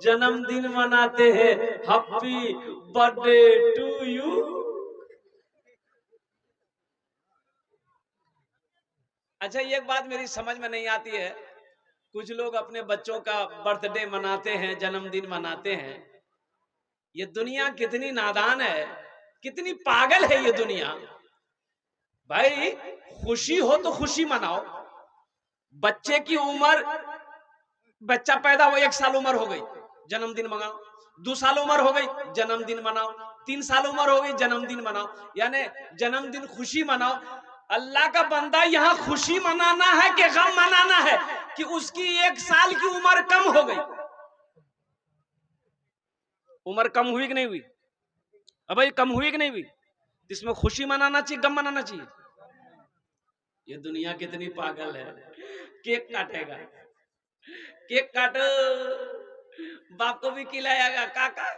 जन्मदिन मनाते हैं, हैप्पी बर्थडे टू यू। अच्छा, एक बात मेरी समझ में नहीं आती है, कुछ लोग अपने बच्चों का बर्थडे मनाते हैं, जन्मदिन मनाते हैं। ये दुनिया कितनी नादान है, कितनी पागल है ये दुनिया। भाई खुशी हो तो खुशी मनाओ। बच्चे की उम्र, बच्चा पैदा हो 1 साल उम्र हो गई, जन्मदिन मनाओ। 2 साल उम्र हो गई, जन्मदिन मनाओ। 3 साल उम्र हो गई, जन्मदिन मनाओ। यानी जन्मदिन खुशी मनाओ। अल्लाह का बंदा, यहाँ खुशी मनाना है कि गम मनाना है कि उसकी 1 साल की उम्र कम हो गई? उम्र कम हुई कि नहीं हुई? अब भाई कम हुई कि नहीं हुई? इसमें खुशी मनाना चाहिए, गम मनाना चाहिए? ये दुनिया कितनी पागल है। केक काटेगा, केक काटो, बाप को भी खिलाएगा, काका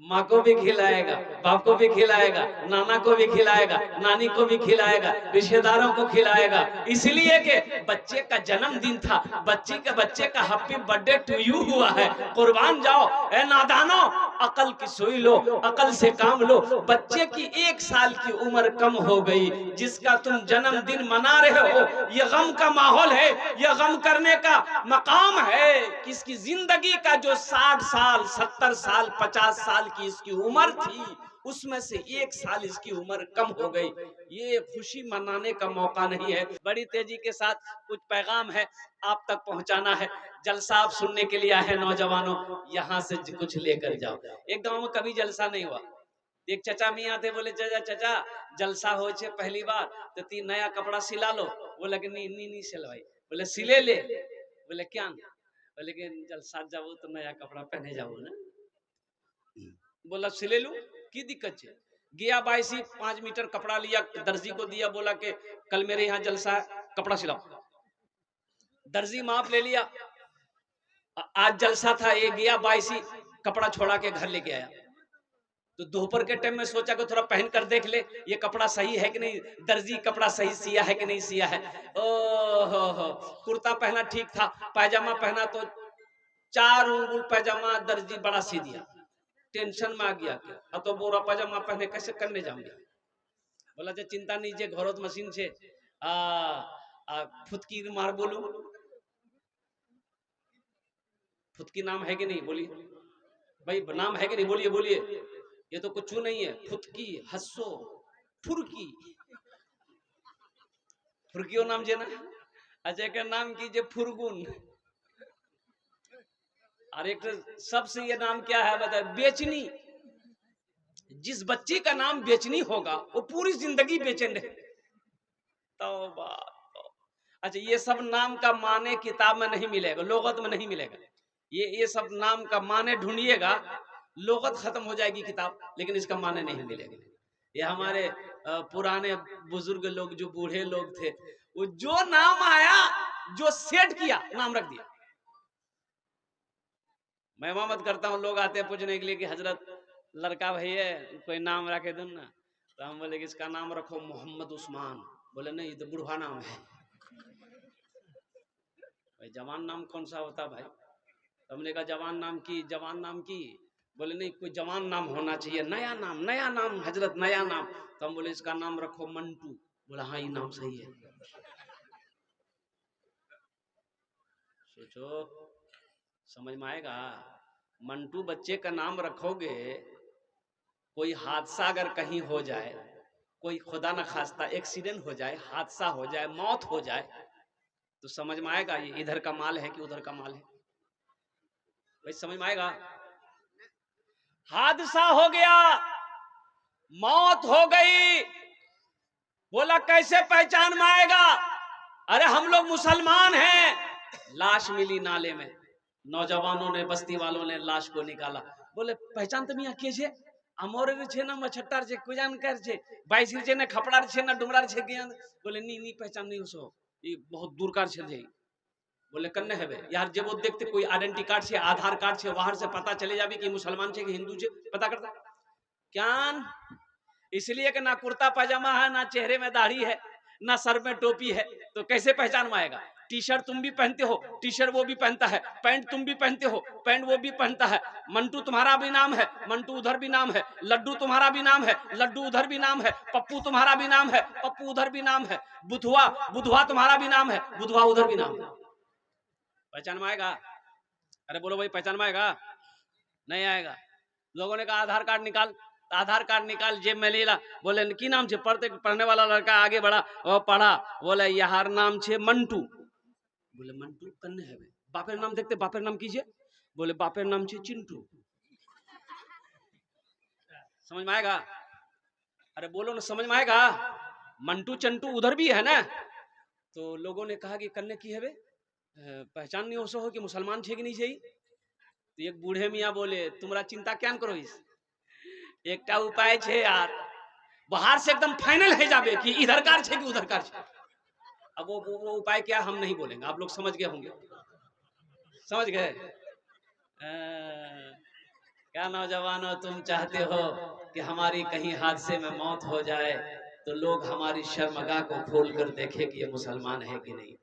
माँ को भी खिलाएगा, बाप को भी खिलाएगा, नाना को भी खिलाएगा, नानी को भी खिलाएगा, रिश्तेदारों को खिलाएगा। इसलिए कि बच्चे का जन्मदिन था, बच्चे का हैप्पी बर्थडे टू यू हुआ है। कुर्बान जाओ ए नादानो, अकल की सुई लो, अकल से काम लो। बच्चे की 1 साल की उम्र कम हो गई, जिसका तुम जन्मदिन मना रहे हो, यह गम का माहौल है, यह गम करने का मकाम है। किसकी जिंदगी का जो 60 साल, 70 साल, 50 साल की इसकी उम्र थी, उसमें से 1 साल इसकी उम्र कम हो गई। ये खुशी मनाने का मौका नहीं है। बड़ी तेजी के साथ कुछ पैगाम है आप तक पहुंचाना है। जलसा आप सुनने के लिए आए हैं नौजवानों, यहाँ से कुछ लेकर जाओ। एक गांव में कभी जलसा नहीं हुआ। एक चचा मियाँ थे, बोले चचा जलसा हो छे पहली बार तो 3 नया कपड़ा सिला लो। बोला कि नहीं सिलवाई। बोले सिले ले। बोले क्या? बोले कि जलसा जाओ तो नया कपड़ा पहने जाओ ना। बोला सिले लू, की दिक्कत है? गया 5 मीटर कपड़ा लिया, दर्जी को दिया, बोला कि कल मेरे यहाँ जलसा है, कपड़ा सिलाओ। दर्जी माप ले लिया, आज जलसा था, ये गया 22 कपड़ा छोड़ा के घर लेके आया। तो दोपहर के टाइम में सोचा कि थोड़ा पहन कर देख ले ये कपड़ा सही है कि नहीं, दर्जी कपड़ा सही सिया है कि नहीं सिया है। ओहो, कुर्ता पहना ठीक था, पैजामा पहना तो 4 उंगल पैजामा दर्जी बड़ा सी दिया। टेंशन में आ गया क्या, अब तो बोरा पैजामा पहने कैसे करने जाऊंगे। बोला जे चिंता नहीं, जे घरों मशीन छे फुटकी मार बोलू। फुटकी नाम है कि नहीं, बोलिए भाई, नाम है कि नहीं, बोलिए बोलिए। ये तो कुछ नहीं है, फुटकी, हस्सो, फुरकी, फुरकियो नाम जे ना। अच्छा का नाम कीजिए फुरगुन। और एक सबसे ये नाम क्या है बताए, बेचनी। जिस बच्ची का नाम बेचनी होगा वो पूरी जिंदगी बेचैन रहे। तौबा। अच्छा, ये सब नाम का माने किताब में नहीं मिलेगा, लोगत में नहीं मिलेगा। ये सब नाम का माने ढूंढिएगा, लोगत खत्म हो जाएगी किताब, लेकिन इसका माने नहीं मिलेगा। ये हमारे पुराने बुजुर्ग लोग, जो बूढ़े लोग थे, वो जो नाम आया, जो सेट किया, नाम रख दिया। मैं मत करता हूँ, लोग आते हैं पूछने के लिए कि हजरत लड़का भाई है, कोई नाम रखे दो ना। तो हम बोले कि इसका नाम रखो मोहम्मद उस्मान। बोले नहीं, ये तो बुढ़वा नाम है। भाई जवान नाम कौन सा होता भाई? हमने कहा जवान नाम की। बोले नहीं, कोई जवान नाम होना चाहिए, नया नाम हजरत, नया नाम। तो हम बोले इसका नाम रखो मंटू। बोला हाँ, ये नाम सही है। सोचो, समझ में आएगा? मंटू बच्चे का नाम रखोगे, कोई हादसा अगर कहीं हो जाए, कोई खुदा न खास्ता एक्सीडेंट हो जाए, हादसा हो जाए, मौत हो जाए, तो समझ में आएगा ये इधर का माल है कि उधर का माल है। भाई समझ में आएगा? हादसा हो गया, मौत हो गई, बोला कैसे पहचान में आएगा? अरे हम लोग मुसलमान हैं। लाश मिली नाले में, नौजवानों ने, बस्ती वालों ने लाश को निकाला। बोले पहचान तो मियाँ के छे? अमोरे छे ना मछट्टार छे, कुजान कर छे, बाईसी छे ना खपड़ार छे ना डुमरार छे ज्ञान। बोले नहीं पहचान नहीं उसो, ये बहुत दूर कार छे। बोले कन्ने है यार, जब वो देखते कोई आइडेंटिटी कार्ड छे, आधार कार्ड छे, बाहर से पता चले जाबी कि मुसलमान छे कि हिंदू छे, पता करता क्या? इसलिए कि ना कुर्ता पैजामा है, ना चेहरे में दाढ़ी है, ना सर में टोपी है, तो कैसे पहचान में आएगा? टी शर्ट तुम भी पहनते हो, टी शर्ट वो भी पहनता है, पैंट तुम भी पहनते हो, पैंट वो भी पहनता है। मंटू तुम्हारा भी नाम है, मंटू उधर भी नाम है। लड्डू तुम्हारा भी नाम है, लड्डू उधर भी नाम है। पप्पू तुम्हारा भी नाम है, पप्पू उधर भी नाम है। बुधवा, बुधवा तुम्हारा भी नाम है, बुधवा उधर भी नाम है। पहचान में आएगा? अरे बोलो भाई, पहचान में आएगा? नहीं आएगा। लोगों ने कहा आधार कार्ड निकाल, आधार कार्ड निकाल, जेब में ले ला। बोले की नाम छे? पढ़ने वाला लड़का आगे बढ़ा, वो पढ़ा, बोले यार नाम छे मंटू। बोले मंटू कन्ने है? बापेर नाम देखते, बापेर नाम कीजिए। बोले बापेर नाम छे चिंटू। समझ में आएगा? अरे बोलो ना, समझ में आएगा? मंटू चंटू उधर भी है ना। तो लोगों ने कहा कि कन्ने की है बे, पहचान नहीं हो सो हो कि मुसलमान छे कि नहीं छे? तो एक बूढ़े मियाँ बोले तुम्हारा चिंता क्या करो, इस एक उपाय छे यार, बाहर से एकदम फाइनल है जाबे कि इधर कार छे कि उधर कार छे। अब वो उपाय क्या हम नहीं बोलेंगे, आप लोग समझ गए होंगे। समझ गए? क्या नौजवानों, तुम चाहते हो कि हमारी कहीं हादसे में मौत हो जाए तो लोग हमारी शर्मगाह को खोल कर देखे कि ये मुसलमान है कि नहीं।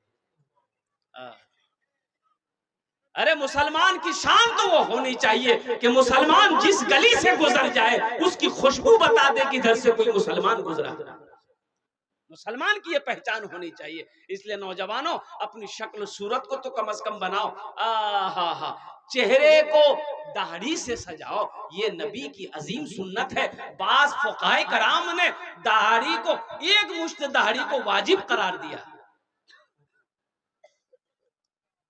अरे मुसलमान की शान तो वो होनी चाहिए कि मुसलमान जिस गली से गुजर जाए उसकी खुशबू बता दे कि इधर से कोई मुसलमान गुजरा। मुसलमान की ये पहचान होनी चाहिए। इसलिए नौजवानों, अपनी शक्ल सूरत को तो कम से कम बनाओ। हा, चेहरे को दाढ़ी से सजाओ, ये नबी की अजीम सुन्नत है। बास फुकाए कराम ने दाढ़ी को, एक मुश्त दाढ़ी को वाजिब करार दिया।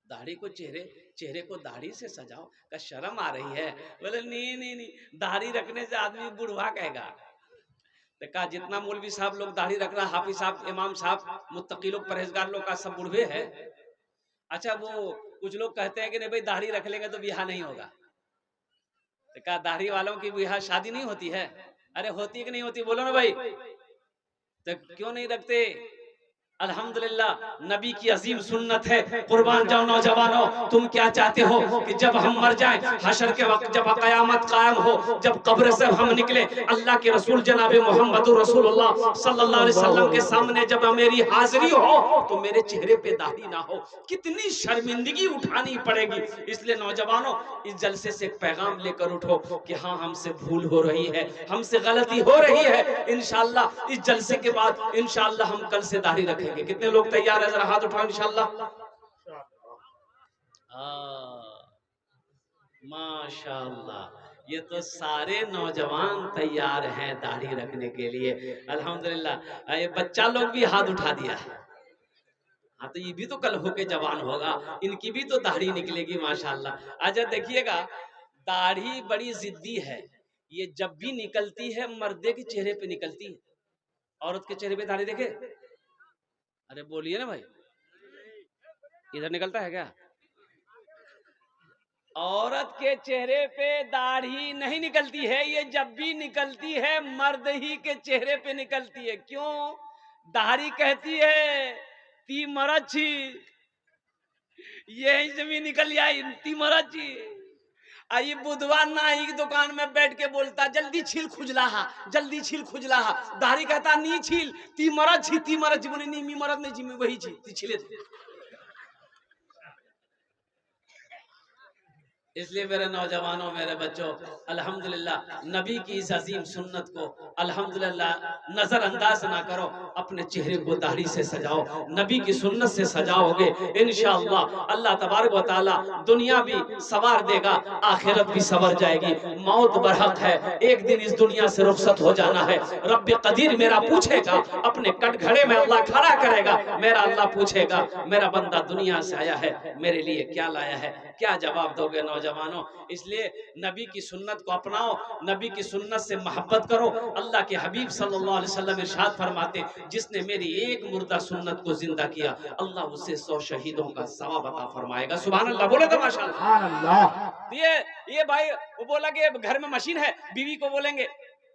दाढ़ी को, चेहरे को दाढ़ी से सजाओ। का शर्म आ रही है? बोले नहीं, दाढ़ी रखने से आदमी बुढ़वा कहेगा। तो कहा जितना मौलवी साहब लोग दाढ़ी रख रहा, हाफिज साहब, इमाम साहब, मुत्तकी लोग, परहेजगार लोग का सब बुढ़वे है। अच्छा, वो कुछ लोग कहते हैं कि नहीं भाई दाढ़ी रख लेंगे तो ब्याह नहीं होगा। तो कहा दाढ़ी वालों की ब्याह शादी नहीं होती है? अरे होती है कि नहीं होती, बोलो ना भाई। तो क्यों नहीं रखते? अल्हम्दुलिल्लाह, नबी की अजीम सुन्नत है। कुर्बान जाओ नौजवानों, तुम क्या चाहते हो कि जब हम मर जाएं, हशर के वक्त जब कयामत कायम हो, जब कब्र से हम निकले, अल्लाह के रसूल जनाब मोहम्मदुर रसूलुल्लाह सल्लल्लाहु अलैहि वसल्लम के सामने जब मेरी हाजिरी हो तो मेरे चेहरे पे दाढ़ी ना हो, कितनी शर्मिंदगी उठानी पड़ेगी। इसलिए नौजवानों, इस जलसे से एक पैगाम लेकर उठो कि हाँ, हमसे भूल हो रही है, हमसे गलती हो रही है। इंशाअल्लाह इस जलसे के बाद इंशाअल्लाह हम कल से दाढ़ी रखेंगे। कितने लोग तैयार है? जरा हाथ उठाओ इंशाअल्लाह। माशाअल्लाह, ये तो सारे नौजवान तैयार हैं दाढ़ी रखने के लिए। अल्हम्दुलिल्लाह, ये बच्चा लोग भी हाथ उठा दिया है। हाँ, तो ये भी तो कल होके जवान होगा, इनकी भी तो दाढ़ी निकलेगी माशाअल्लाह। अच्छा देखिएगा, दाढ़ी बड़ी जिद्दी है। ये जब भी निकलती है मर्दे के चेहरे पे निकलती है, औरत के चेहरे पे दाढ़ी देखे? अरे बोलिए ना भाई, इधर निकलता है क्या? औरत के चेहरे पे दाढ़ी नहीं निकलती है। ये जब भी निकलती है मर्द ही के चेहरे पे निकलती है। क्यों? दाढ़ी कहती है ती मरची, यही से भी निकल आई ती मरची। आई बुधवार नाई की दुकान में बैठ के बोलता जल्दी छील खुजला, जल्दी छील खुजला। दाढ़ी कहता नी छील, ती मरद छी, ती मरद छी। बोले नहीं, मी मरद नहीं छी, मैं वही छी, ती छिले। इसलिए मेरे नौजवानों, मेरे बच्चों, अल्हम्दुलिल्लाह नबी की इस अजीम सुन्नत को अल्हम्दुलिल्लाह नजरअंदाज ना करो। अपने चेहरे को दाढ़ी से सजाओ, नबी की सुन्नत से सजाओगे, इंशाअल्लाह अल्लाह तबारक व तआला दुनिया भी सवार देगा, आखिरत भी सवर जाएगी। मौत बरहक है, एक दिन इस दुनिया से रुखसत हो जाना है। रब्बे कदीर मेरा पूछेगा, अपने कटघरे में अल्लाह खड़ा करेगा, मेरा अल्लाह पूछेगा मेरा बंदा दुनिया से आया है, मेरे लिए क्या लाया है? क्या जवाब दोगे नौजवानों? इसलिए नबी की सुन्नत को अपनाओ, नबी की सुन्नत से मोहब्बत करो। अल्लाह के हबीब सल्लल्लाहु अलैहि वसल्लम इरशाद फरमाते, जिसने मेरी एक मुर्दा सुन्नत को जिंदा किया, अल्लाह उसे 100 शहीदों का सवाब अता फरमाएगा। सुभान अल्लाह, बोले तो माशाअल्लाह। सुभान अल्लाह। ये भाई वो बोला कि घर में मशीन है, बीवी को बोलेंगे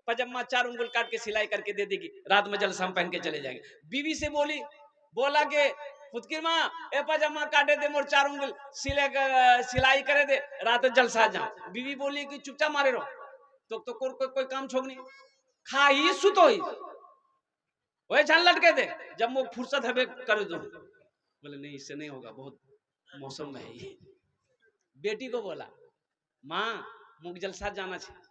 पजामा 4 उंगल काट के सिलाई करके दे देगी, रात में जलसा पहन के चले जाएंगे। बीवी से बोला कि फुदकी माँ ए पजामा काटे दे, मोर 4 उंगल सिलाई करे दे, रात जलसा जा। बीवी बोली कि चुपचाप मारे रहो, तो कोई काम छोड़ नहीं, खा ही सुतो ही वही छान लटके दे, जब वो फुर्सत है कर दो। बोले नहीं इससे नहीं होगा, बहुत मौसम में है ये। बेटी को बोला माँ मुख जलसा जाना चाहिए,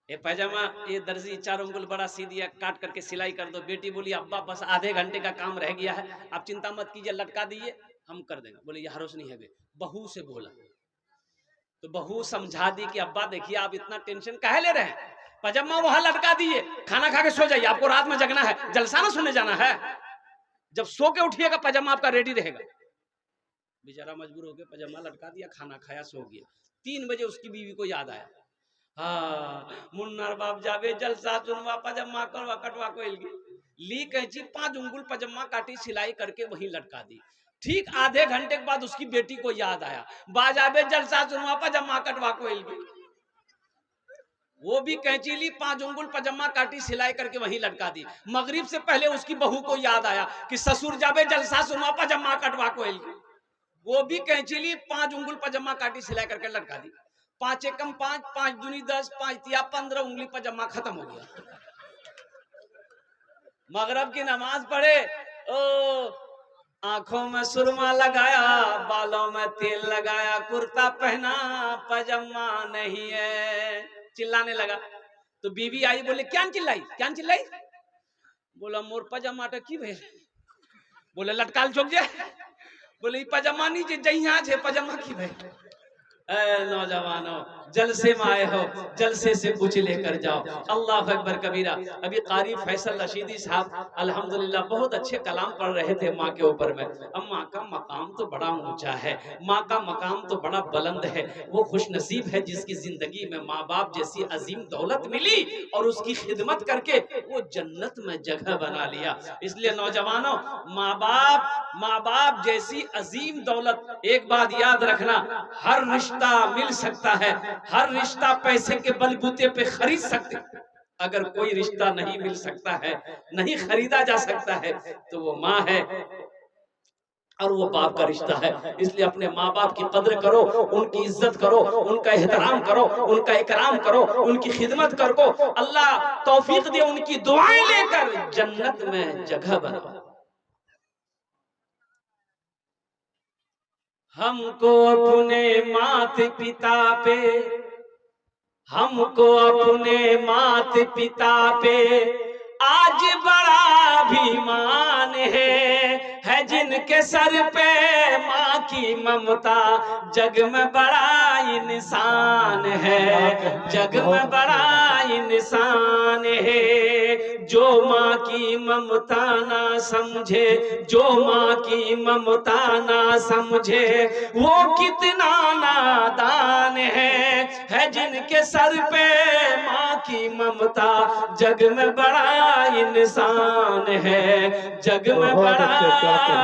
ये पैजामा ये दर्जी 4 उंगल बड़ा सी दिया, काट करके सिलाई कर दो। बेटी बोली अब्बा बस आधे घंटे का काम रह गया है, आप चिंता मत कीजिए, लटका दीजिए हम कर देंगे। बोले ये हरोस नहीं है बे। बहू से बोला तो बहू समझा दी कि अब्बा देखिए आप इतना टेंशन काहे ले रहे हैं, पजामा वहां लटका दिए, खाना खा के सो जाइए, आपको रात में जगना है, जलसा ना सुनने जाना है, जब सो के उठिएगा पजामा आपका रेडी रहेगा। बेचारा मजबूर होकर पजामा लटका दिया, खाना खाया, सो गया। 3 बजे उसकी बीवी को याद आया, हाँ मुन्नर बाप जावे जलसा सुनवा, पजामा करवा कटवा को ली कैंची 5 उंगल पजामा काटी, सिलाई करके वहीं लटका दी। ठीक आधे घंटे के बाद उसकी बेटी को याद आया, बाजाबे जलसा सुनवा पजामा कटवा को वो भी कैंची ली, 5 उंगल पजामा काटी, सिलाई करके वहीं लटका दी। मगरिब से पहले उसकी बहू को याद आया कि ससुर जावे जलसा सुनवा पजामा कटवा को वो भी कैंची ली, 5 उंगल पजामा काटी, सिलाई करके लटका दी। 5 एकम 5, 5 दूनी 10, 5 तिया 15 उंगली पजामा खत्म हो गया। मगरब की नमाज पढ़े, ओ आंखों में सुरमा लगाया, बालों में तेल लगाया, कुर्ता पहना, पजामा नहीं है, चिल्लाने लगा। तो बीवी आई, बोले क्या चिल्लाई, क्या चिल्लाई? बोला मोर पजामा की भेल। बोले लटकाल चौक जे, बोले पजामा नहीं जे जइया छे, पजामा की भेल। नौजवानों जलसे में आए हो, जलसे से कुछ लेकर जाओ। अल्लाह अकबर कबीरा। अभी कारी फैसल रशीदी साहब अल्हम्दुलिल्लाह बहुत अच्छे कलाम पढ़ रहे थे माँ के ऊपर में। अब माँ का मकाम तो बड़ा ऊंचा है, माँ का मकाम तो बड़ा बुलंद है। वो खुश नसीब है जिसकी जिंदगी में माँ बाप जैसी अजीम दौलत मिली और उसकी खिदमत करके वो जन्नत में जगह बना लिया। इसलिए नौजवानों माँ बाप जैसी अजीम दौलत, एक बात याद रखना, हर रिश्ता मिल सकता है, हर रिश्ता पैसे के बलबूते पे खरीद सकते, अगर कोई रिश्ता नहीं मिल सकता है, नहीं खरीदा जा सकता है, तो वो माँ है और वो बाप का रिश्ता है। इसलिए अपने माँ बाप की कदर करो, उनकी इज्जत करो, उनका एहतराम करो, उनका इकराम करो, उनकी खिदमत करो। अल्लाह तौफीक दे उनकी दुआएं लेकर जन्नत में जगह बनाओ। हमको अपने माता पिता पे, हमको अपने माता पिता पे आज बड़ा अभिमान है जिनके सर पे माँ की ममता, जग में बड़ा इंसान है, जग में बड़ा इंसान है। जो माँ की ममता ना समझे, जो माँ की ममता ना समझे, वो कितना नादान है जिनके सर पे माँ की ममता, जग में बड़ा इंसान है, जग में बड़ा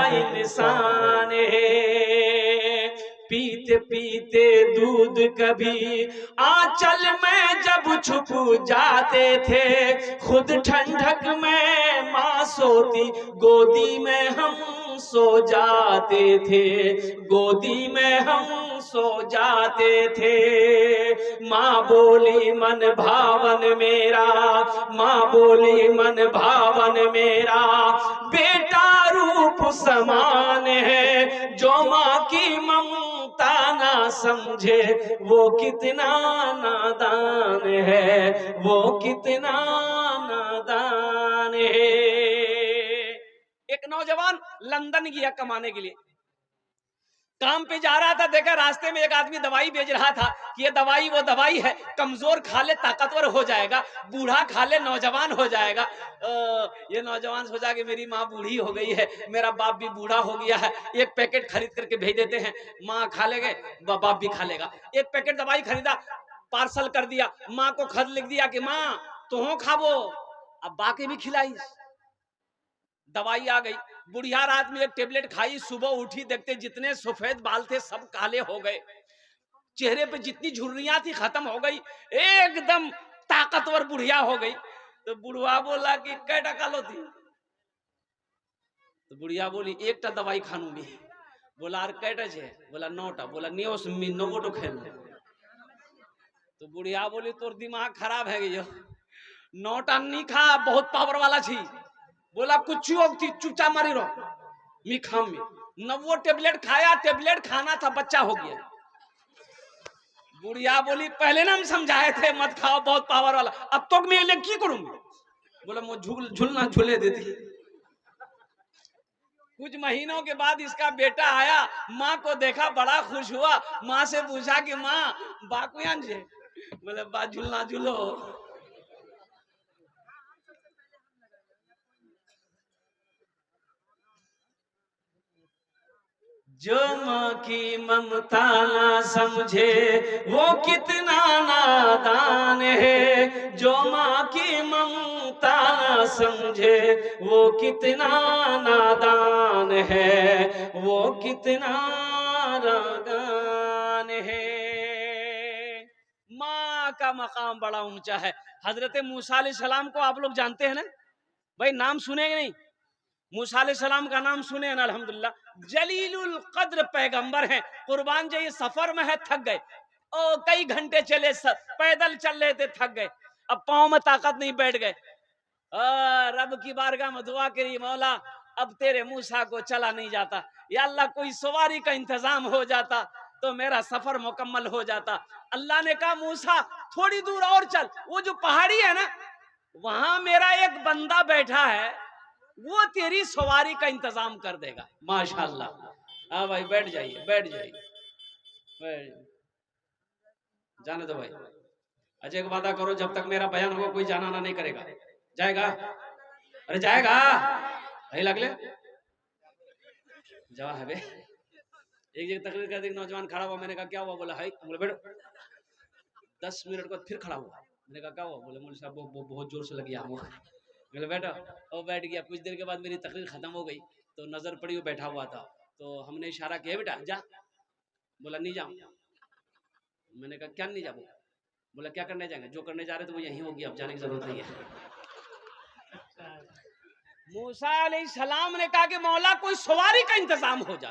इंसान है। पीते पीते दूध कभी आंचल में जब छुप जाते थे, खुद ठंडक में माँ सोती, गोदी में हम सो जाते थे, गोदी में हम सो जाते थे। माँ बोली मन भावन मेरा, माँ बोली मन भावन मेरा, बेटा रूप समान है। जो माँ की ममता ना समझे, वो कितना नादान है, वो कितना नादान है। एक नौजवान लंदन गया कमाने के लिए, काम पे जा रहा था, देखा रास्ते में एक आदमी दवाई बेच रहा था कि ये दवाई वो दवाई है, कमजोर खा ले ताकतवर हो जाएगा, बूढ़ा खा ले नौजवान हो जाएगा। ये नौजवान सोचा कि मेरी माँ बूढ़ी हो गई है, मेरा बाप भी बूढ़ा हो गया है, एक पैकेट खरीद करके भेज देते हैं, माँ खा लेंगे बाप भी खा लेगा। एक पैकेट दवाई खरीदा, पार्सल कर दिया, माँ को खत लिख दिया कि माँ तुम खाबो, अब बाकी भी खिलाई। दवाई आ गई, बुढ़िया रात में एक टेबलेट खाई, सुबह उठी देखते जितने सफेद बाल थे सब काले हो गए, चेहरे पे जितनी झुर्रियां थी खत्म हो गई, एकदम ताकतवर बुढ़िया हो गई। तो बुढ़वा बोला कि कै टका लो थी? तो बुढ़िया बोली 1टा दवाई खानू भी। बोला आर कैटा छे? बोला 9टा। बोला नियोस मी 9 खेल। तो बुढ़िया बोली तोर दिमाग खराब है गई, 9टा नहीं खा, बहुत पावर वाला छी। बोला कुछ चुपचाप मारी रहो। मिखाम में न वो टेबलेट खाया, टेबलेट खाना था, बच्चा हो गया। बुढ़िया बोली पहले ना हम समझाए थे मत खाओ, बहुत पावर वाला, अब तो मैं ले की करूंगी। बोला मुझे झूलना झूले देती। कुछ महीनों के बाद इसका बेटा आया, माँ को देखा, बड़ा खुश हुआ, माँ से पूछा कि माँ बाकुयान जे, बोले बा झूलना झूलो। जो माँ की ममता ना समझे वो कितना नादान है, जो माँ की ममता ना समझे वो कितना नादान है, वो कितना नादान है। माँ का मकाम बड़ा ऊंचा है। हजरत मूसा अलैहिस्सलाम को आप लोग जानते हैं ना भाई, नाम सुनेंगे नहीं? मूसा अलैहिस्सलाम का नाम सुने ना, अल्हम्दुलिल्लाह। जलीलुल कद्र पैगंबर हैं। कुर्बान जाइए, सफर में है, थक गए, ओ कई घंटे चले, पैदल चल रहे थे, थक गए, अब पांव में ताकत नहीं, बैठ गए। रब की बारगाह में दुआ करी, मौला अब तेरे मूसा को चला नहीं जाता, या अल्लाह कोई सवारी का इंतजाम हो जाता तो मेरा सफर मुकम्मल हो जाता। अल्लाह ने कहा मूसा थोड़ी दूर और चल, वो जो पहाड़ी है ना वहां मेरा एक बंदा बैठा है, वो तेरी सवारी का इंतजाम कर देगा। माशाल्लाह। हाँ भाई बैठ जाइए, बैठ जाइए, बैठ जाइए। जाने दो भाई। अच्छा एक वादा करो, जब तक मेरा बयान होगा कोई जाना ना नहीं करेगा। जाएगा? अरे जाएगा नहीं लगले जवा है बे। एक जगह तकरीर कर दी, नौजवान खड़ा हुआ, मैंने कहा क्या हुआ? बोला है, बोले बैठो। 10 मिनट बाद फिर खड़ा हुआ, मैंने कहा क्या हुआ? बोले मौलवी साहब वो बहुत जोर से लगी आग। बोले बैठो, और बैठ गया। कुछ देर के बाद मेरी तकरीर खत्म हो गई तो नजर पड़ी, वो बैठा हुआ था, तो हमने इशारा किया बेटा जा। बोला नहीं जाऊं। मैंने कहा क्या नहीं जाऊं? बोला क्या करने जाएंगे? जो करने जा रहे थे वो यहीं होगी, अब जाने की जरूरत नहीं है। मूसा अलैहिस्सलाम ने कहा कि मौला कोई सवारी का इंतजाम हो जा।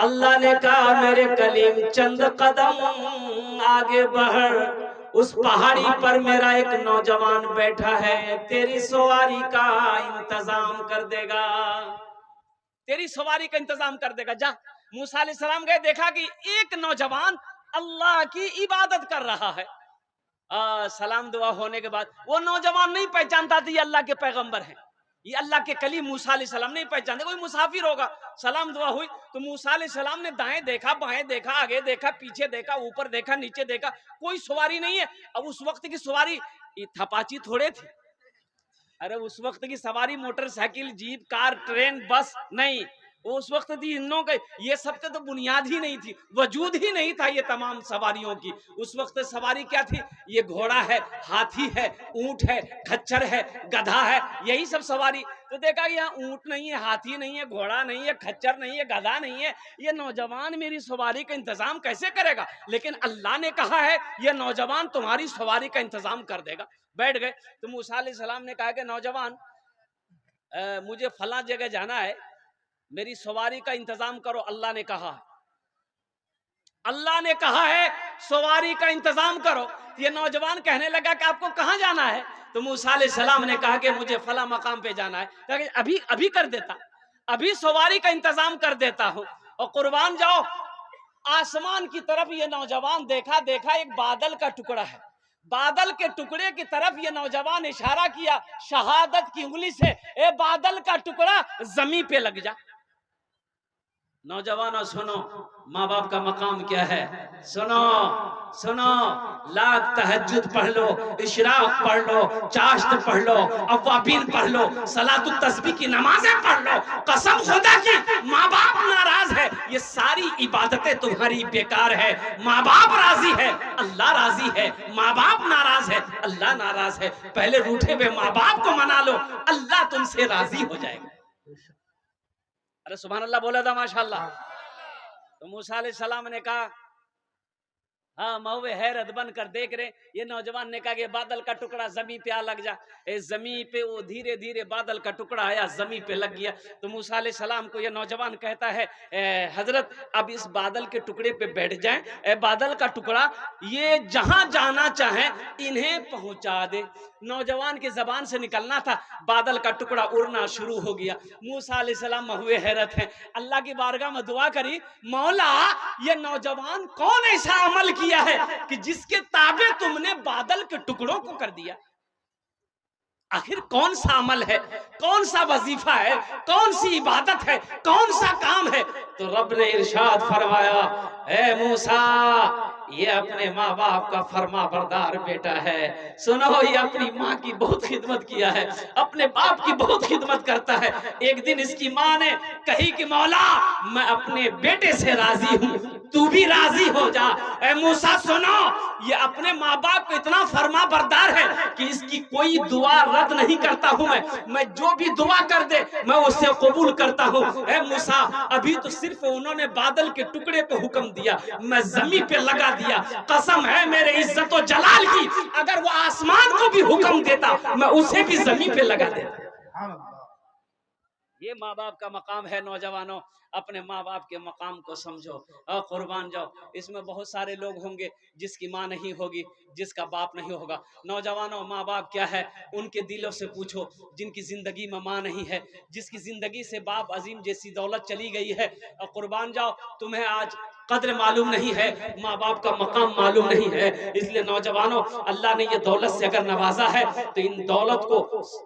अल्लाह ने कहा मेरे कलीम चंद कदम आगे बढ़, उस पहाड़ी पर मेरा एक नौजवान बैठा है, तेरी सवारी का इंतजाम कर देगा, तेरी सवारी का इंतजाम कर देगा, जा। मूसा अलैहिस्सलाम गए, देखा कि एक नौजवान अल्लाह की इबादत कर रहा है। सलाम दुआ होने के बाद वो नौजवान नहीं पहचानता था ये अल्लाह के पैगंबर हैं, ये अल्लाह के कलीम मूसा अलैहिस्सलाम नहीं पहचानते, कोई मुसाफिर होगा। सलाम दुआ हुई तो मूसा अलैहिस्सलाम ने दाएं देखा, बाएं देखा, आगे देखा, पीछे देखा, ऊपर देखा, नीचे देखा, कोई सवारी नहीं है। अब उस वक्त की सवारी थपाची थोड़े थी, अरे उस वक्त की सवारी मोटरसाइकिल, जीप, कार, ट्रेन, बस नहीं, उस वक्त थी इन लोगों के, ये सब तो बुनियाद ही नहीं थी, वजूद ही नहीं था ये तमाम सवारियों की। उस वक्त सवारी क्या थी? ये घोड़ा है, हाथी है, ऊंट है, खच्चर है, गधा है, यही सब सवारी। तो देखा यहाँ ऊंट नहीं है, हाथी नहीं है, घोड़ा नहीं है, खच्चर नहीं है, गधा नहीं है, ये नौजवान मेरी सवारी का इंतजाम कैसे करेगा? लेकिन अल्लाह ने कहा है ये नौजवान तुम्हारी सवारी का इंतजाम कर देगा। बैठ गए तो मूसा अलैहिस्सलाम ने कहा कि नौजवान मुझे फला जगह जाना है, मेरी सवारी का इंतजाम करो। अल्लाह ने कहा, अल्लाह ने कहा है सवारी का इंतजाम करो। ये नौजवान कहने लगा कि आपको कहां जाना है? तो मूसा अलैहिस्सलाम ने कहा कि मुझे फला मकाम पे जाना है। कहा कि अभी अभी कर देता, अभी सवारी का इंतजाम कर देता हूं। और कुर्बान जाओ, आसमान की तरफ ये नौजवान देखा, देखा एक बादल का टुकड़ा है, बादल के टुकड़े की तरफ ये नौजवान इशारा किया शहादत की उंगली से, ए बादल का टुकड़ा जमीन पे लग जा। नौजवानों सुनो, माँ बाप का मकाम क्या है, सुनो सुनो, लाख तहज्जुद पढ़ लो, इशराक पढ़ लो, चाश्त पढ़ लो, अव्वाबीन पढ़ लो, सलातुत तस्बीह की नमाजें पढ़ लो, कसम खुदा की माँ बाप नाराज है, ये सारी इबादतें तुम्हारी बेकार है। माँ बाप राजी है, अल्लाह राजी है, माँ बाप नाराज है, अल्लाह नाराज है। पहले रूठे हुए माँ बाप को मना लो, अल्लाह तुमसे राजी हो जाएगा। अरे सुभान अल्लाह बोला था माशाल्लाह। तो मूसा अलैहिस्सलाम ने कहा हाँ, महुए हैरत बन कर देख रहे। ये नौजवान ने कहा कि बादल का टुकड़ा जमीन पे आ लग जा। जमीन पे वो धीरे धीरे बादल का टुकड़ा आया, जमीन पे लग गया। तो मूसा अलैहिस्सलाम को ये नौजवान कहता है, हजरत अब इस बादल के टुकड़े पे बैठ जाएं, बादल का टुकड़ा ये जहां जाना चाहे इन्हें पहुंचा दे। नौजवान की जबान से निकलना था, बादल का टुकड़ा उड़ना शुरू हो गया। मूसा अलैहिस्सलाम महुए हैरत हैं, अल्लाह की बारगाह में दुआ करी, मौला ये नौजवान कौन ऐसा अमल किया है कि जिसके ताबे तुमने बादल के टुकड़ों को कर दिया। आखिर कौन सा अमल है, कौन सा वजीफा है, कौन सी इबादत है, कौन सा काम है। तो रब ने इरशाद फरमाया, ए मूसा ये अपने माँ बाप का फरमा बरदार बेटा है। सुनो, ये अपनी माँ की बहुत खिदमत किया है, अपने बाप की बहुत खिदमत करता है। एक दिन इसकी माँ ने कही कि मौला मैं अपने बेटे से राजी हूँ, तू भी राजी हो जा। ए मूसा सुनो, ये अपने माँ बाप को इतना फरमा बरदार है कि इसकी कोई दुआ रद्द नहीं करता हूँ। मैं जो भी दुआ कर दे मैं उसे कबूल करता हूँ। ए मूसा अभी तो सिर्फ उन्होंने बादल के टुकड़े पे हुक्म दिया, मैं जमीन पे लगा दिया। कसम है मेरे इज्जत और जलाल की, अगर वो आसमान को भी हुक्म देता मैं उसे भी जमीन पे लगा देता। ये माँ बाप का मकाम है। नौजवानों अपने माँ बाप के मकाम को समझो और कुर्बान जाओ। इसमें बहुत सारे लोग होंगे जिसकी माँ नहीं होगी, जिसका बाप नहीं होगा। नौजवानों माँ बाप क्या है उनके दिलों से पूछो, जिनकी जिंदगी में माँ नहीं है, जिसकी जिंदगी से बाप अजीम जैसी दौलत चली गई है, और कुर्बान जाओ तुम्हें आज कद्र मालूम नहीं है, माँ बाप का मकाम मालूम नहीं है। इसलिए नौजवानों अल्लाह ने ये दौलत से अगर नवाजा है तो इन दौलत को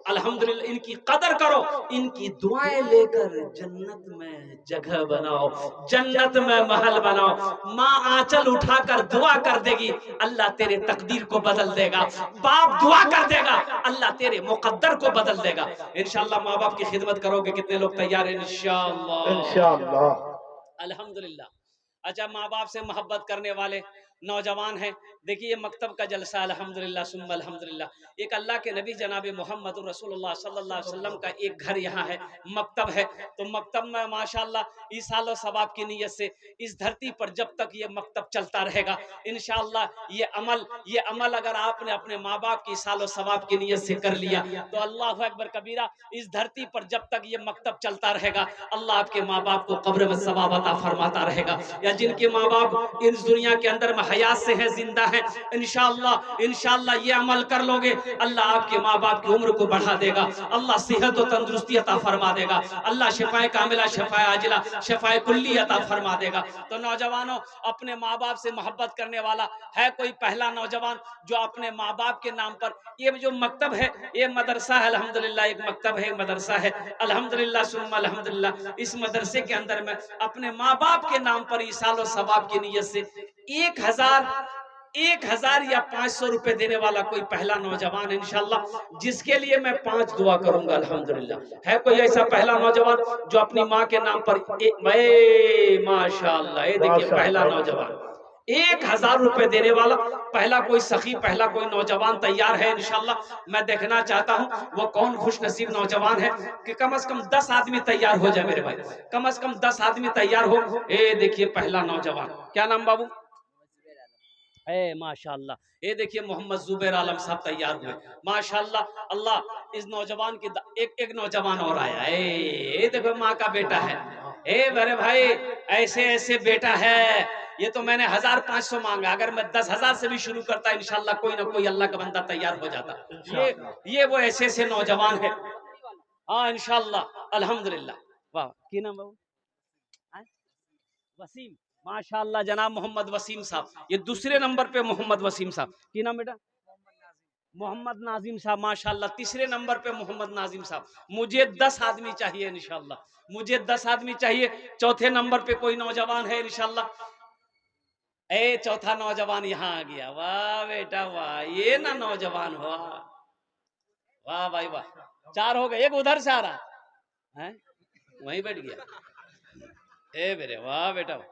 अल्हम्दुलिल्लाह इनकी कदर करो, इनकी दुआएं लेकर जन्नत में जगह बनाओ, जन्नत में महल बनाओ। माँ आंचल उठाकर दुआ कर देगी, अल्लाह तेरे तकदीर को बदल देगा। बाप दुआ कर देगा, अल्लाह तेरे मुकद्दर को बदल देगा। इंशाअल्लाह माँ बाप की खिदमत करोगे। कितने लोग तैयार हैं? इंशाअल्लाह इंशाअल्लाह अल्हम्दुलिल्लाह। अच्छा, माँ बाप से मोहब्बत करने वाले नौजवान हैं। देखिए मकतब का जलसा अल्हम्दुलिल्लाह सुम्मा अल्हम्दुलिल्लाह। एक अल्लाह के नबी जनाब मोहम्मद रसूलुल्लाह सल्लल्लाहु अलैहि वसल्लम का एक घर यहाँ है, मकतब है। तो मकतब में माशाअल्लाह ईसाल और सवाब की नीयत से इस धरती पर जब तक ये मकतब चलता रहेगा इंशाअल्लाह ये अमल अगर आपने अपने माँ बाप की ईसाल और सवाब की नीयत से कर लिया तो अल्लाह अकबर कबीरा, इस धरती पर जब तक ये मकतब चलता रहेगा अल्लाह आपके माँ बाप को कब्र में सवाब अता फरमाता रहेगा। या जिनके माँ बाप इस दुनिया के अंदर में हयात से हैं, जिंदा हैं, इंशाअल्लाह ये अमल कर लोगे अल्लाह आपके माँ बाप की उम्र को बढ़ा देगा, अल्लाह सेहत और तंदुरुस्ती अता फरमा देगा, अल्लाह शिफाए कामिला शिफाए आजिला शिफाए कुल्ली अता फरमा देगा। तो नौजवानों अपने माँ बाप से मोहब्बत करने वाला है कोई पहला नौजवान जो अपने माँ बाप के नाम पर, ये जो मकतब है ये मदरसा है अल्हम्दुलिल्लाह, एक मकतब है, एक मदरसा है अल्हम्दुलिल्लाह सुम्मा अल्हम्दुलिल्लाह। इस मदरसे के अंदर में अपने माँ बाप के नाम पर ईसाल और सवाब की नीयत से 1000 या 500 रुपए देने वाला कोई पहला नौजवान इंशाअल्लाह, जिसके लिए मैं 5 दुआ करूंगा अल्हम्दुलिल्लाह। है कोई ऐसा पहला नौजवान जो अपनी माँ के नाम पर माशाअल्लाह, ये देखिए पहला नौजवान 1000 रुपए देने वाला पहला कोई सखी, पहला कोई नौजवान तैयार है इंशाअल्लाह। मैं देखना चाहता हूं वो कौन खुश नसीब नौजवान है कि कम से कम 10 आदमी तैयार हो जाए मेरे भाई, कम से कम 10 आदमी तैयार हो। ए देखिए पहला नौजवान, क्या नाम बाबू? माशाअल्लाह, ये देखिए मोहम्मद जुबैर आलम साहब तैयार हुए माशाअल्लाह। अल्लाह इस नौजवान की एक नौजवान और आया, ये देखो माँ का बेटा है। मेरे भाई ऐसे ऐसे बेटा है, ये तो मैंने 1500 मांगा, अगर मैं 10,000 से भी शुरू करता इंशाअल्लाह कोई ना कोई अल्लाह का बंदा तैयार हो जाता। ये वो ऐसे ऐसे नौजवान है। हाँ इंशाअल्लाह अल्हम्दुलिल्लाह। वाह, की नाम बाबू? वसीम, माशाअल्लाह जनाब मोहम्मद वसीम साहब, ये दूसरे नंबर पे मोहम्मद वसीम साहब। की नाम बेटा? मोहम्मद नाजिम साहब, माशाअल्लाह तीसरे नंबर पे मोहम्मद नाजिम साहब। मुझे 10 आदमी चाहिए इंशाअल्लाह, मुझे 10 आदमी चाहिए। चौथे नंबर पे कोई नौजवान है इंशाअल्लाह? चौथा नौजवान यहाँ आ गया। वाह बेटा वाह, ये ना नौजवान हुआ, वाह भाई वाह। 4 हो गए, एक उधर से आ रहा है, वहीं बैठ गया। मेरे वाह बेटा वाह।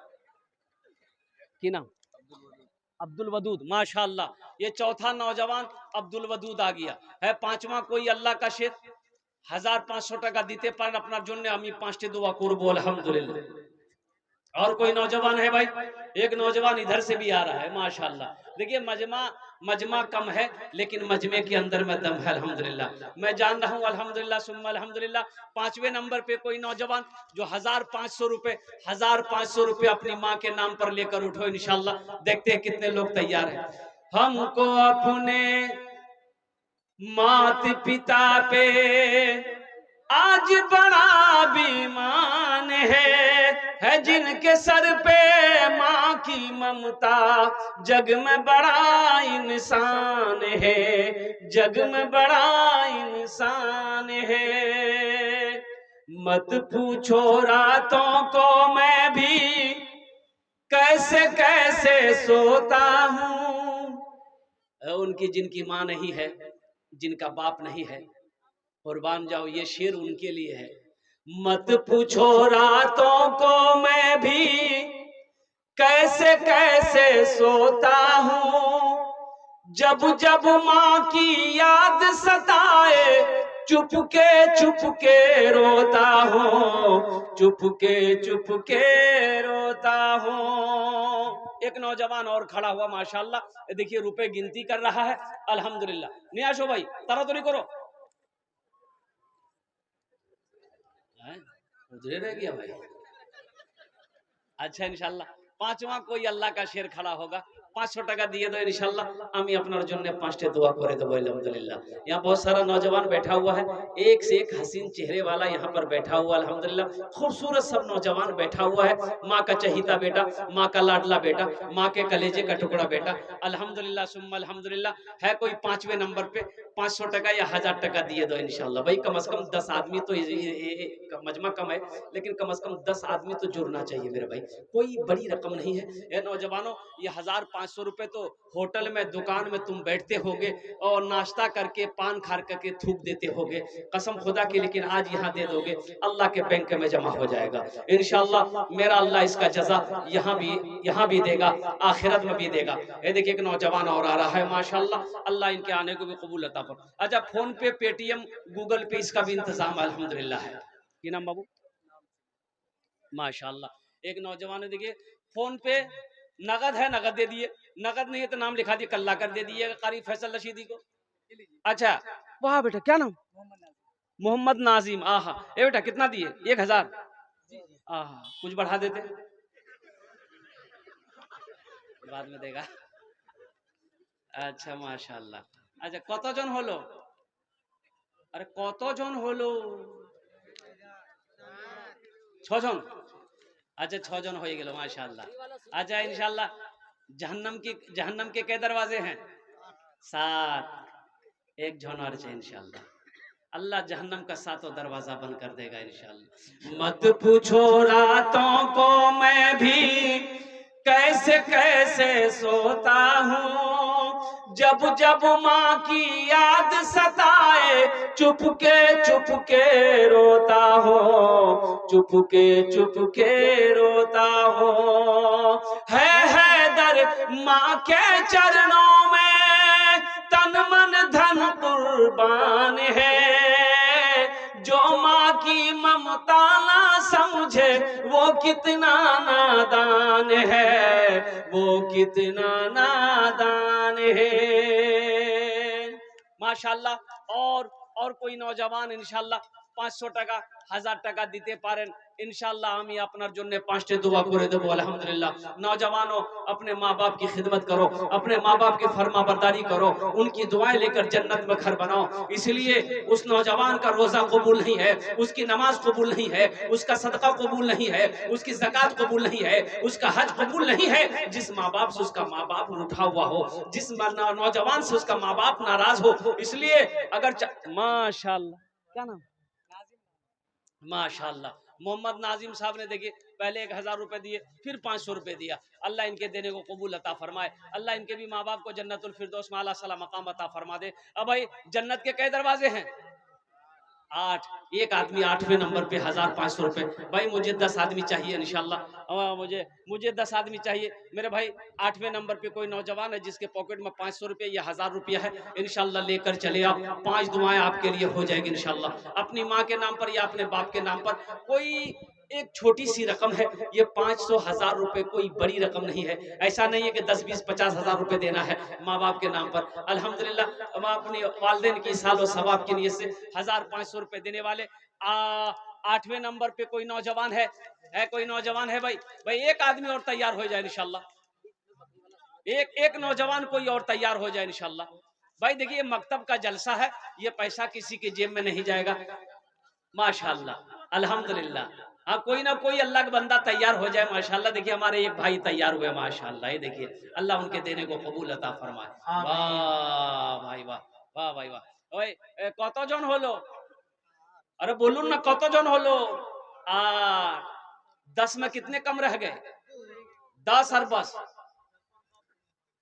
की नाम? अब्दुल वदूद, माशाअल्लाह ये चौथा नौजवान अब्दुल वदूद आ गया है। पांचवा कोई अल्लाह का शेर 1500 টাকা দিতে পারেন আপনার জন্য, আমি 5টি দোয়া করব আলহামদুলিল্লাহ। और कोई नौजवान है भाई? एक नौजवान इधर से भी आ रहा है माशाल्लाह। देखिए मजमा मजमा कम है लेकिन मजमे के अंदर में दम है अल्हम्दुलिल्लाह। मैं जान रहा हूँ अल्हम्दुलिल्लाह सुम्मा अल्हम्दुलिल्लाह। 5वें नंबर पे कोई नौजवान जो 1500 रुपए अपनी माँ के नाम पर लेकर उठो इंशाल्लाह। देखते हैं कितने लोग तैयार हैं। हमको अपने मात पिता पे आज बड़ा बीमान है जिनके सर पे माँ की ममता, जग में बड़ा इंसान है, जग में बड़ा इंसान है। मत पूछो रातों को मैं भी कैसे कैसे सोता हूँ। उनकी जिनकी माँ नहीं है, जिनका बाप नहीं है, कुर्बान जाओ, ये शेर उनके लिए है। मत पूछो रातों को मैं भी कैसे कैसे सोता हूँ, जब जब माँ की याद सताए चुपके रोता हूँ, चुपके रोता हूँ। एक नौजवान और खड़ा हुआ माशाल्लाह, देखिए रुपए गिनती कर रहा है अल्हम्दुलिल्लाह। नियाशो भाई तारा तो नहीं करो, उधरे रह गया भाई। अच्छा इंशाल्लाह 5वां कोई अल्लाह का शेर खड़ा होगा, 500 টাকা দিয়ে দাও ইনশাআল্লাহ। আমি আপনার জন্য 5টে দোয়া করে দেবো अल्हम्दुलिल्लाह। यहाँ बहुत सारा नौजवान बैठा हुआ है, एक से एक हसीन चेहरे वाला यहाँ पर बैठा हुआ अल्हम्दुलिल्लाह। खूबसूरत सब नौजवान बैठा हुआ है, माँ का चहीता बेटा, माँ का लाडला बेटा, माँ के कलेजे का टुकड़ा बेटा अल्हम्दुलिल्लाह सुम्मा अल्हम्दुलिल्लाह। है कोई 5वें नंबर पे 500 টাকা या 1000 টাকা দিয়ে दो इंशाल्लाह। भाई कम से कम 10 आदमी तो मजमा कम है लेकिन कम से कम 10 आदमी तो जुड़ना चाहिए मेरे भाई, कोई बड़ी रकम नहीं है। ये नौजवानों ये 1500 रुपए तो होटल में दुकान में तुम बैठते होगे और नाश्ता करके पान खा करके थूक देते होगे, कसम खुदा की, लेकिन आज यहाँ दे दोगे अल्लाह के बैंक में जमा हो जाएगा इंशाल्लाह। मेरा अल्लाह इसका जजा यहाँ भी देगा, आखिरत में भी देगा। ये देखिए एक नौजवान और आ रहा है माशाल्लाह, अल्लाह इनके आने को भी कबूल अता फरमाए। अच्छा फोन पे, पेटीएम, गूगल पे इसका भी इंतजाम अल्हम्दुलिल्लाह है। क्या नाम बाबू? माशाल्लाह। एक नौजवान है देखिए फोन पे नगद है, नगद दे दिए, नगद नहीं है तो नाम लिखा दिए, कल्ला कर दे दिए कारी फैसल रशीदी को। अच्छा वाह बेटा क्या नाम? मोहम्मद नाजिम। आहा ए बेटा कितना दिए? 1000। आहा कुछ बढ़ा देते, बाद में देगा। अच्छा माशाल्लाह। अच्छा কতজন হলো? আরে কতজন হলো? 6 জন। अच्छा 6 जन हो गए माशाल्लाह। अच्छा इंशाल्लाह जहन्नम के कै दरवाजे हैं? 7। एक जन और है इंशाल्लाह। अल्लाह जहन्नम का 7वां दरवाजा बंद कर देगा इंशाल्लाह। मत पूछो रातों को मैं भी कैसे कैसे सोता हूँ, जब जब माँ की याद सताए चुपके रोता हूँ, चुपके रोता हूँ। है दर माँ के चरणों में तन मन धन कुर्बान है, जो माँ की ममता ना समझे वो कितना नादान है, वो कितना नादान है। माशाल्लाह। और कोई नौजवान इंशाल्लाह 500 টাকা 1000 টাকা দিতে পারেন इंशाल्लाह আমি আপনার জন্য 5টে দোয়া করে দেব अल्हम्दुलिल्लाह। नौजवानों अपने माँ बाप की खिदमत करो, अपने माँ बाप की फरमाबरदारी करो, उनकी दुआएं लेकर जन्नत में घर बनाओ। इसलिए उस नौजवान का रोजा कबूल नहीं है, उसकी नमाज कबूल नहीं है, उसका सदका कबूल नहीं है, उसकी ज़कात कबूल नहीं है, उसका हज कबूल नहीं है, जिस माँ बाप से उसका माँ बाप रूठा हुआ हो, जिस नौजवान से उसका माँ बाप नाराज हो। इसलिए अगर माशाल्लाह क्या नाम? माशाल्लाह। मोहम्मद नाजिम साहब ने देखिए पहले 1000 रुपए दिए, फिर 500 रुपए दिया। अल्लाह इनके देने को कबूल अता फरमाए, अल्लाह इनके भी माँ बाप को जन्नतुल फिरदौस में आला सला मकाम अता फरमा दे। अब भाई जन्नत के कई दरवाजे हैं? 8। एक आदमी 8वें नंबर पे 1500 रुपए। भाई मुझे 10 आदमी चाहिए इंशाल्लाह। मुझे 10 आदमी चाहिए मेरे भाई। 8वें नंबर पे कोई नौजवान है जिसके पॉकेट में 500 रुपए या 1000 रुपया है, इंशाल्लाह लेकर चले आओ। 5 दुआएं आपके लिए हो जाएगी इंशाल्लाह, अपनी माँ के नाम पर या अपने बाप के नाम पर। कोई एक छोटी सी रकम है। ये 500,000 रुपए कोई बड़ी रकम नहीं है। ऐसा नहीं है कि 10, 20, 50,000 रुपए देना है माँ बाप के नाम पर। अल्हम्दुलिल्लाह हम अपने वालिदैन की सालो सवाब की नीयत से 1,500 रुपए देने वाले। 8वें नंबर पे कोई नौजवान है कोई नौजवान है भाई? भाई एक आदमी और तैयार हो जाए इंशाल्लाह, एक नौजवान कोई और तैयार हो जाए इंशाल्लाह। भाई देखिए मकतब का जलसा है, ये पैसा किसी के जेब में नहीं जाएगा। माशाल्लाह अल्हम्दुलिल्लाह। हाँ कोई ना कोई अल्लाह का बंदा तैयार हो जाए माशाल्लाह। देखिए हमारे एक भाई तैयार हुए माशाल्लाह, ये देखिए अल्लाह उनके देने को कबूल अता फरमाए। वाह भाई वाह, वाह भाई वाह। ওই কতজন হলো? अरे बोलून ना कतজন হলো? 10 में कितने कम रह गए? 10 और बस।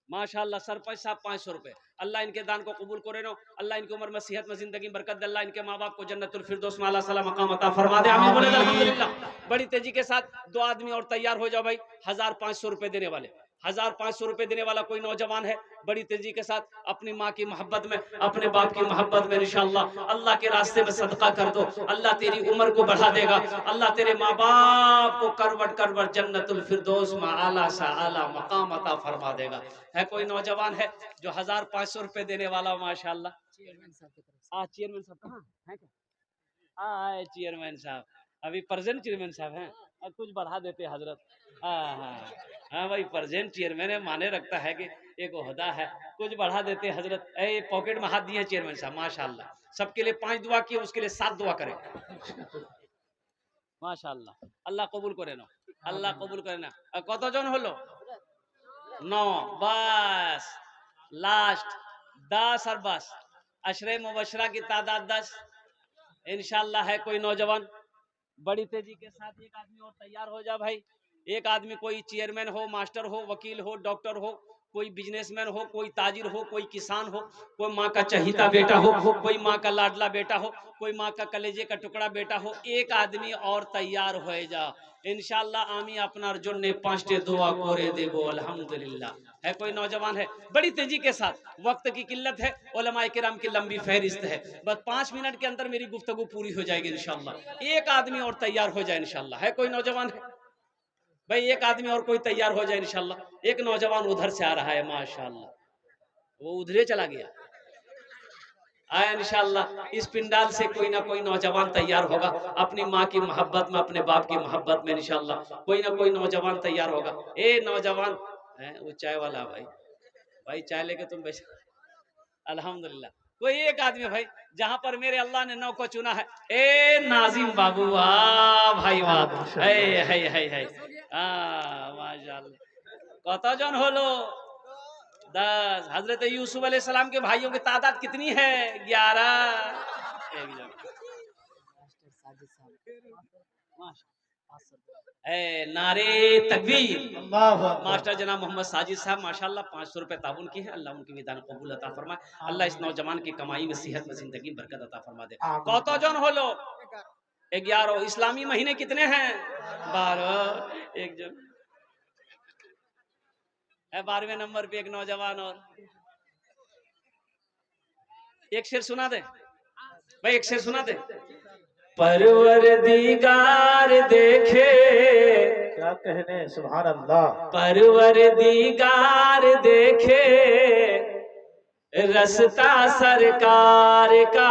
माशाल्लाह सरपंच साहब 500 रुपए। अल्लाह इनके दान को कबूल करे नो। अल्लाह इनकी उम्र में सेहत में जिंदगी बरकत दे। अल्लाह इनके माँ बाप को जन्नतुल फिरदौस में आला सला मकाम अता फरमा दे। आमीन बोले अल्हम्दुलिल्लाह। बड़ी तेजी के साथ 2 आदमी और तैयार हो जाओ भाई। 1,500 रुपए देने वाले, 1,500 रुपए देने वाला कोई नौजवान है, बड़ी तेजी के साथ अपनी माँ की मोहब्बत में, अपने बाप की मोहब्बत में इंशाअल्लाह अल्लाह के रास्ते में सदका कर दो। अल्लाह तेरी उम्र को बढ़ा देगा। अल्लाह तेरे माँ बाप को करवट करवट जन्नतुल फिरदौस में आला सा आला मकाम अता फरमा देगा। है कोई नौजवान है जो 1,500 रुपए देने वाला? माशाअल्लाह। चेयरमैन साहब की तरफ से। चेयरमैन साहब कहाँ है? क्या चेयरमैन साहब अभी प्रेजेंट चेयरमैन साहब हैं, कुछ बढ़ा देते हजरत। हाँ भाई प्रेजेंट चेयरमैन है, माने रखता है कि एक ओहदा है, कुछ बढ़ा देते हजरत। पॉकेट में हाथ दिए चेयरमैन साहब माशाअल्लाह। सबके लिए 5 दुआ किए, उसके लिए 7 दुआ करें माशाअल्लाह। अल्लाह कबूल करे ना, अल्लाह कबूल करे ना। कतজন হলো? 9 बस लास्ट 10 और बस। अशरे मुबशरा की तादाद 10 इंशाल्लाह। है कोई नौजवान? बड़ी तेजी के साथ एक आदमी और तैयार हो जा भाई। एक आदमी कोई चेयरमैन हो, मास्टर हो, वकील हो, डॉक्टर हो, कोई बिजनेसमैन हो, कोई ताजिर हो, कोई किसान हो, कोई माँ का चहीता बेटा हो, कोई माँ का लाडला बेटा हो, कोई माँ का कलेजे का टुकड़ा बेटा हो। एक आदमी और तैयार हो जा इंशाल्लाह। आमी अपना जन्ने 5टे दुआ करे देबो अल्हम्दुलिल्लाह। है कोई नौजवान है? बड़ी तेजी के साथ, वक्त की किल्लत है, उलमाए किराम की लंबी फहरिस्त है, बस 5 मिनट के अंदर मेरी गुफ्तगू पूरी हो जाएगी इंशाल्लाह। एक आदमी और तैयार हो जाए इंशाल्लाह। है कोई नौजवान है भाई? एक आदमी और कोई तैयार हो जाए इंशाल्लाह। एक नौजवान उधर से आ रहा है माशाल्लाह, वो उधरे चला गया। आया इंशाल्लाह। इस पिंडाल से कोई ना कोई नौजवान तैयार होगा अपनी माँ की मोहब्बत में, अपने बाप की मोहब्बत में इंशाल्लाह कोई ना कोई नौजवान तैयार होगा। नौजवान है वो चाय वाला भाई, भाई चाय लेके तुम बेच अल्हम्दुलिल्लाह। कोई एक आदमी भाई जहां पर मेरे अल्लाह ने नौ को चुना है। नाजिम बाबू वाह भाई वाह। है माशाल्लाह। कतজন হলো? 10। हजरत यूसुफ अलैहिस्सलाम के भाइयों की तादाद कितनी है? 11। नारे तकबीर। मास्टर जनाब मोहम्मद साजिद साहब माशाल्लाह 500 रुपए ताबुन की है। अल्लाह उनकी विधान कबूल अता फरमाए। अल्लाह इस नौजवान की कमाई में, सेहत में, जिंदगी में बरकत अता फरमा दे। कतজন হলো? 11। इस्लामी महीने कितने हैं? 12। एक जन है 12वें नंबर पे एक नौजवान और एक शेर सुना दे भाई, एक शेर सुना दे। परवरदिगार देखे, क्या कहने सुभान अल्लाह। परवरदिगार देखे रस्ता सरकार का,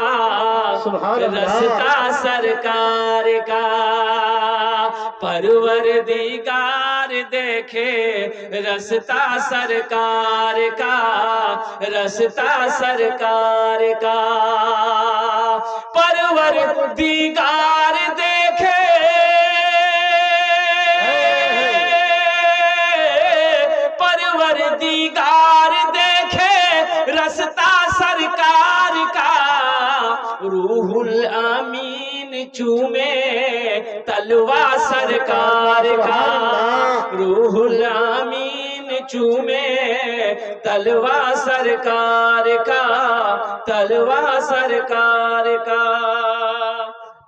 रस्ता सरकार का। परवरदिगार देखे रस्ता सरकार का, रस्ता सरकार का। परवरदिगार देखे परवरदिगार देखे रस्ता सरकार का। रूहुल अमीन चूमे तलवा सरकार का, रूहुल अमीन चूमे तलवा सरकार का, तलवा सरकार का।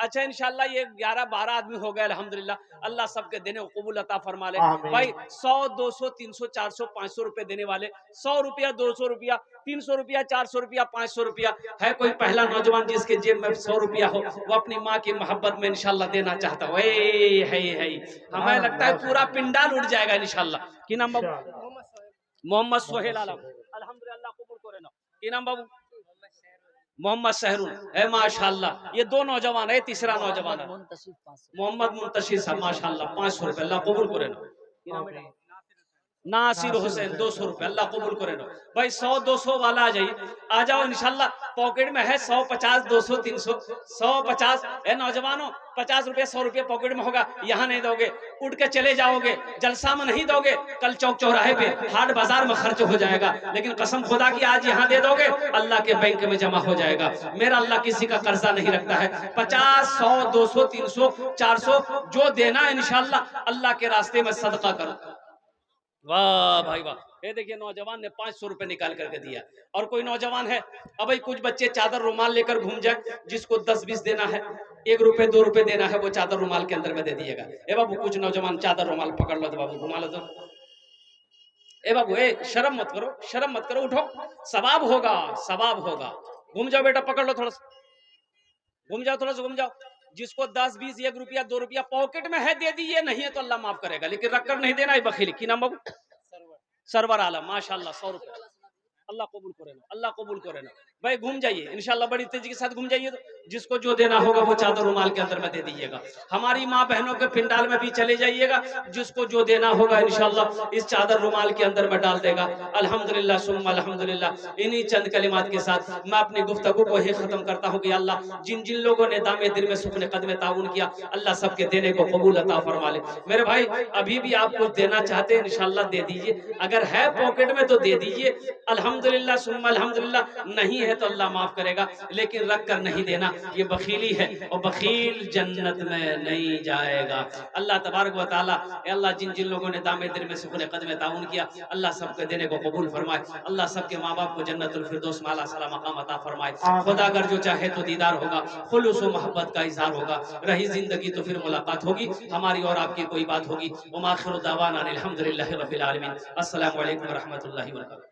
अच्छा इंशाल्लाह ये 11-12 आदमी हो गए अल्हम्दुलिल्लाह। अल्लाह सबके देने को कबूल अता फरमा ले। आमीन। भाई 100, 200, 300, 400, 500 रुपए देने वाले, 100 रुपया, 200 रुपया, 300 रुपया, 400 रुपया, 500 रुपया है। कोई पहला नौजवान जिसके जेब में 100 रुपया हो, वो अपनी माँ की मोहब्बत में इंशाल्लाह देना चाहता हो। है हमें लगता है पूरा पिंडाल उठ जाएगा इंशाल्लाह। की नाम बाबू? मोहम्मद सोहेल आलम। अल्हम्दुलिल्लाह कबूल करे ना। की नाम बाबू? मोहम्मद सहरून है माशाल्लाह। ये 2 नौजवान है, तीसरा नौजवान है मोहम्मद मुंतशिर साहब माशाल्लाह। 500 रुपए अल्लाह कबूल करे ना। नासिर हुसैन 200 रुपए अल्लाह कबूल करे ना। भाई 100, 200 वाला आ जाइए, आ जाओ इंशाल्लाह। पॉकेट में है 100, 50, 200, 300, 100, 50 है नौजवानों। 50 रुपए 100 रुपए पॉकेट में होगा, यहाँ नहीं दोगे, उठ के चले जाओगे, जलसा में नहीं दोगे, कल चौक चौराहे पे हाट बाजार में खर्च हो जाएगा। लेकिन कसम खुदा की आज यहाँ दे दोगे, अल्लाह के बैंक में जमा हो जाएगा। मेरा अल्लाह किसी का कर्जा नहीं रखता है। 50, 100, 200, 300, 400 जो देना है इंशाल्लाह अल्लाह के रास्ते में सदका करो। वाह भाई वाह। ये देखिए नौजवान ने 500 रुपए निकाल करके दिया। और कोई नौजवान है, अब भाई कुछ बच्चे चादर रुमाल लेकर घूम जाए, जिसको 10-20 देना है, 1 रुपए 2 रुपए देना है, वो चादर रुमाल के अंदर में दे दिएगा। ए बाबू कुछ नौजवान चादर रुमाल पकड़ लो तो बाबू घुमा लो तो। ए बाबू शर्म मत करो, शर्म मत करो, उठो, सवाब होगा, सवाब होगा। घूम जाओ बेटा, पकड़ लो थोड़ा सा, घूम जाओ, थोड़ा सा घूम जाओ। जिसको 10, 20, 1 रुपया 2 रुपया पॉकेट में है दे दीजिए, नहीं है तो अल्लाह माफ करेगा, लेकिन रख कर नहीं देना है बखीली। की नाम बाबू? सरवर आलम माशाल्लाह 100 रुपए अल्लाह कबूल करे ना, अल्लाह कबूल करे ना। भाई घूम जाइए इंशाल्लाह, बड़ी तेजी के साथ घूम जाइए। तो जिसको जो देना होगा वो चादर रुमाल के अंदर में दे दीजिएगा। हमारी माँ बहनों के पिंडाल में भी चले जाइएगा, जिसको जो देना होगा इंशाल्लाह इस चादर रुमाल के अंदर में डाल देगा। अल्हम्दुलिल्लाह सुम्मा अल्हम्दुलिल्लाह। इन्हीं चंद कलिमात के साथ मैं अपनी गुफ्तगू को ही खत्म करता हूँ कि अल्लाह जिन जिन लोगों ने दामे दिल में सुखने कदम ताउन किया, अल्लाह सबके देने को कबूल अता फरमा ले। मेरे भाई अभी भी आप कुछ देना चाहते हैं इंशाल्लाह दे दीजिए, अगर है पॉकेट में तो दे दीजिए। अल्हम्दुलिल्लाह सुम्मा अल्हम्दुलिल्लाह। नहीं है तो अल्लाह माफ करेगा, लेकिन रख कर नहीं देना, ये बखीली है और बखील जन्नत में नहीं जाएगा। अल्लाह तबारक व तआला अल्लाह जिन जिन लोगों ने दामे दिल में सुकून कदम ताउन किया, अल्लाह सबके देने को कबूल फरमाए। अल्लाह सबके माँ बाप को जन्नतुल फिरदौस में आला सला मकाम अता फरमाए। खुदा अगर जो चाहे तो दीदार होगा, खुलूस व मोहब्बत का इजहार होगा। रही जिंदगी तो फिर मुलाकात होगी, हमारी और आपकी कोई बात होगी। व आखिरु दावाना अनिल हम्दुलिल्लाहि रब्बिल आलमीन। अस्सलामु अलैकुम व रहमतुल्लाहि व बरकातहू।